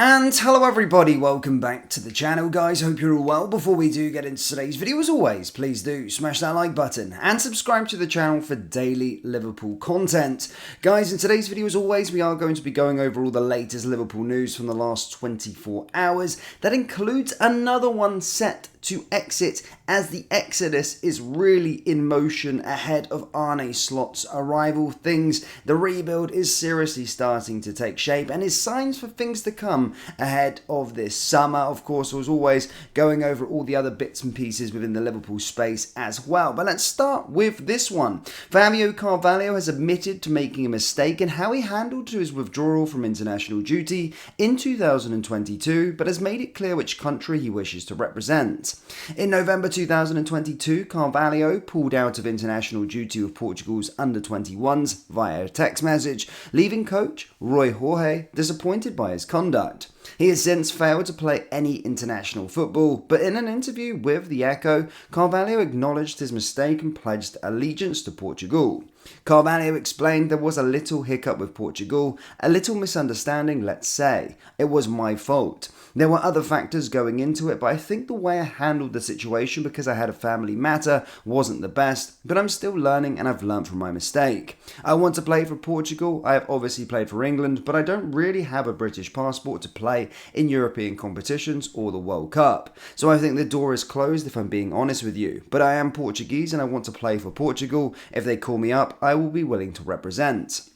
And hello everybody, welcome back to the channel guys, hope you're all well. Before we do get into today's video, as always, please do smash that like button and subscribe to the channel for daily Liverpool content. Guys, in today's video as always, we are going to be going over all the latest Liverpool news from the last 24 hours. That includes another one set to exit, as the exodus is really in motion ahead of Arne Slot's arrival. The rebuild is seriously starting to take shape and is signs for things to come ahead of this summer. Of course, as always, going over all the other bits and pieces within the Liverpool space as well. But let's start with this one. Fabio Carvalho has admitted to making a mistake in how he handled his withdrawal from international duty in 2022, but has made it clear which country he wishes to represent. In November 2022, Carvalho pulled out of international duty with Portugal's under-21s via a text message, leaving coach Rui Jorge disappointed by his conduct. He has since failed to play any international football, but in an interview with The Echo, Carvalho acknowledged his mistake and pledged allegiance to Portugal. Carvalho explained there was a little hiccup with Portugal, a little misunderstanding, let's say. It was my fault. There were other factors going into it, but I think the way I handled the situation, because I had a family matter, wasn't the best, but I'm still learning and I've learned from my mistake. I want to play for Portugal. I have obviously played for England, but I don't really have a British passport to play in European competitions or the World Cup. So I think the door is closed if I'm being honest with you. But I am Portuguese and I want to play for Portugal. If they call me up, I will be willing to represent.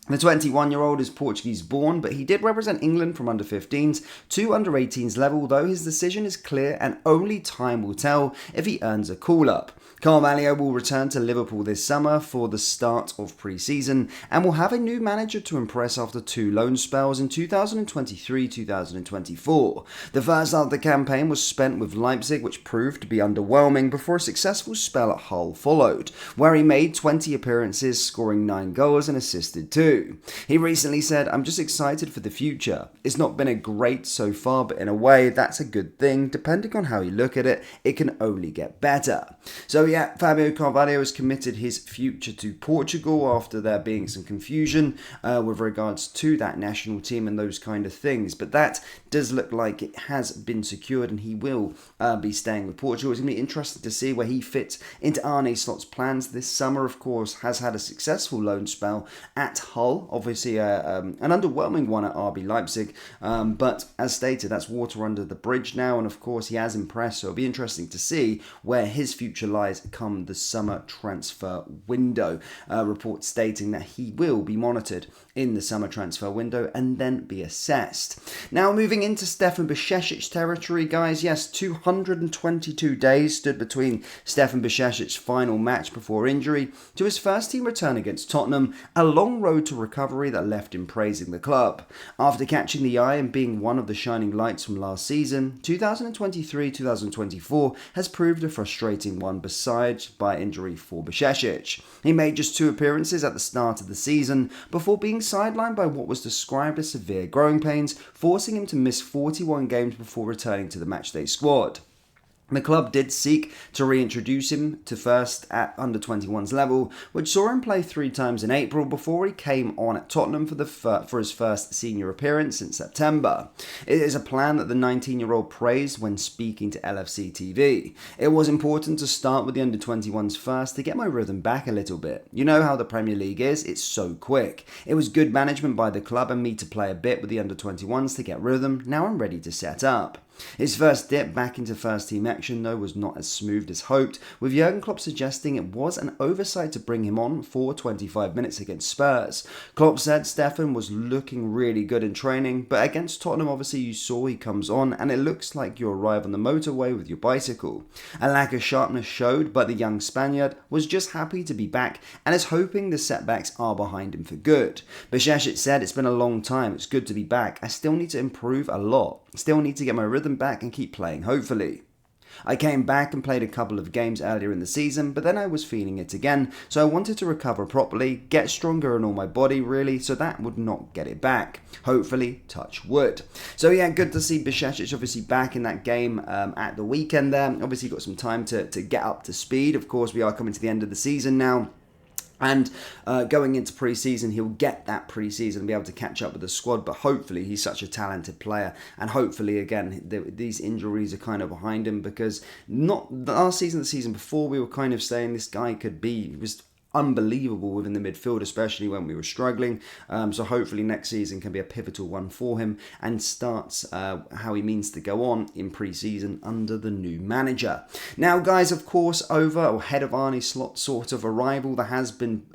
The 21-year-old is Portuguese born, but he did represent England from under-15s to under-18s level, though his decision is clear and only time will tell if he earns a call-up. Carvalho will return to Liverpool this summer for the start of pre-season and will have a new manager to impress after two loan spells in 2023-2024. The first half of the campaign was spent with Leipzig, which proved to be underwhelming, before a successful spell at Hull followed, where he made 20 appearances, scoring 9 goals and assisted 2. He recently said, "I'm just excited for the future. It's not been a great so far, but in a way, that's a good thing. Depending on how you look at it, it can only get better." So yeah, Fabio Carvalho has committed his future to Portugal after there being some confusion with regards to that national team and those kind of things. But that does look like it has been secured and he will be staying with Portugal. It's going to be interesting to see where he fits into Arne Slot's plans this summer. Of course, has had a successful loan spell at Hull. Obviously, an underwhelming one at RB Leipzig. But as stated, that's water under the bridge now. And of course, he has impressed. So it'll be interesting to see where his future lies come the summer transfer window. Reports stating that he will be monitored in the summer transfer window and then be assessed. Now moving into Stefan Bajcetic territory, guys. Yes, 222 days stood between Stefan Bajcetic's final match before injury to his first team return against Tottenham, a long road to recovery that left him praising the club. After catching the eye and being one of the shining lights from last season, 2023-2024 has proved a frustrating one besides by injury for Bajcetic. He made just 2 appearances at the start of the season before being sidelined by what was described as severe growing pains, forcing him to miss 41 games before returning to the matchday squad. The club did seek to reintroduce him to first at under-21s level, which saw him play 3 times in April before he came on at Tottenham for his first senior appearance in September. It is a plan that the 19-year-old praised when speaking to LFC TV. "It was important to start with the under-21s first to get my rhythm back a little bit. You know how the Premier League is, it's so quick. It was good management by the club and me to play a bit with the under-21s to get rhythm. Now I'm ready to set up." His first dip back into first team action though was not as smooth as hoped, with Jurgen Klopp suggesting it was an oversight to bring him on for 25 minutes against Spurs. Klopp said Stefan was looking really good in training, but against Tottenham obviously you saw he comes on and it looks like you arrive on the motorway with your bicycle. A lack of sharpness showed, but the young Spaniard was just happy to be back and is hoping the setbacks are behind him for good. Bajcetic said, "It's been a long time, it's good to be back. I still need to improve a lot. Still need to get my rhythm back and keep playing, hopefully. I came back and played a couple of games earlier in the season, but then I was feeling it again, so I wanted to recover properly, get stronger in all my body really, so that would not get it back. Hopefully, touch wood." So yeah, good to see Bajcetic obviously back in that game at the weekend there. Obviously got some time to get up to speed. Of course, we are coming to the end of the season now. And going into pre-season, he'll get that pre-season and be able to catch up with the squad. But hopefully, he's such a talented player. And hopefully, again, these injuries are kind of behind him, because not last season, the season before, we were kind of saying this guy he was unbelievable within the midfield, especially when we were struggling. So hopefully next season can be a pivotal one for him, and starts how he means to go on in pre-season under the new manager. Now, guys, of course, ahead of Arne Slot's sort of arrival, there has been,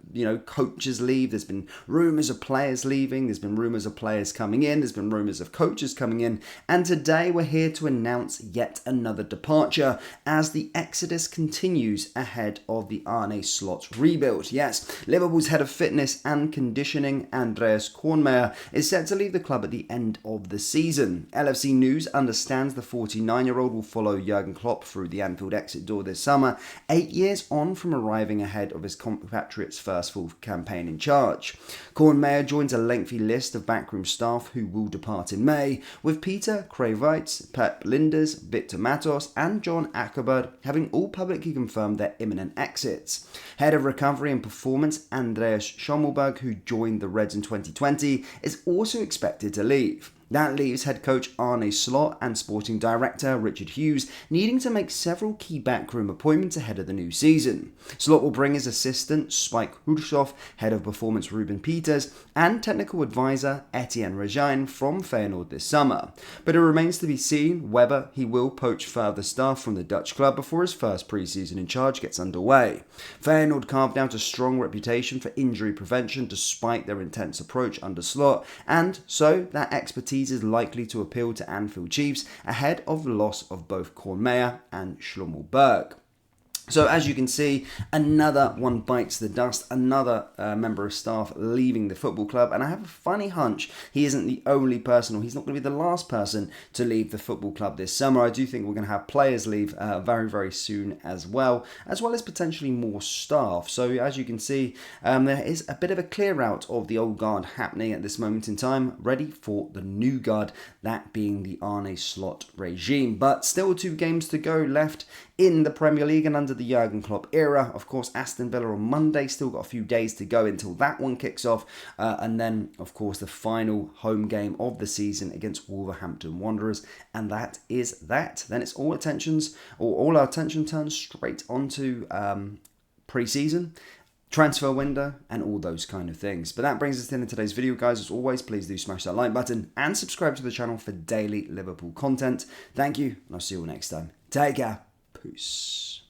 coaches leave. There's been rumours of players leaving. There's been rumours of players coming in. There's been rumours of coaches coming in. And today we're here to announce yet another departure as the exodus continues ahead of the Arne Slot rebuild. Yes, Liverpool's head of fitness and conditioning, Andreas Kornmeier, is set to leave the club at the end of the season. LFC News understands the 49-year-old will follow Jurgen Klopp through the Anfield exit door this summer, 8 years on from arriving ahead of his compatriots' first full campaign in charge. Kornmeier joins a lengthy list of Backroom staff who will depart in May, with Peter Krawietz, Pep Linders, Victor Matos and John Ackerbird having all publicly confirmed their imminent exits. Head of recovery and performance Andreas Schommelberg, who joined the Reds in 2020, is also expected to leave. That leaves head coach Arne Slot and sporting director Richard Hughes needing to make several key backroom appointments ahead of the new season. Slot will bring his assistant Spike Hulshoff, head of performance Ruben Peters, and technical advisor Etienne Regine from Feyenoord this summer. But it remains to be seen whether he will poach further staff from the Dutch club before his first pre-season in charge gets underway. Feyenoord carved out a strong reputation for injury prevention despite their intense approach under Slot, and so that expertise is likely to appeal to Anfield Chiefs ahead of the loss of both Kornmeier and Schlummelberg. So as you can see, another one bites the dust, another member of staff leaving the football club, and I have a funny hunch he isn't the only person, or he's not going to be the last person to leave the football club this summer. I do think we're going to have players leave very, very soon as well as potentially more staff. So as you can see, there is a bit of a clear out of the old guard happening at this moment in time, ready for the new guard, that being the Arne Slot regime. But still 2 games to go left in the Premier League and under the Jurgen Klopp era. Of course, Aston Villa on Monday, still got a few days to go until that one kicks off. And then, of course, the final home game of the season against Wolverhampton Wanderers. And that is that. Then it's all our attention turns straight onto pre-season, transfer window, and all those kind of things. But that brings us to the end of today's video, guys. As always, please do smash that like button and subscribe to the channel for daily Liverpool content. Thank you, and I'll see you all next time. Take care. Peace.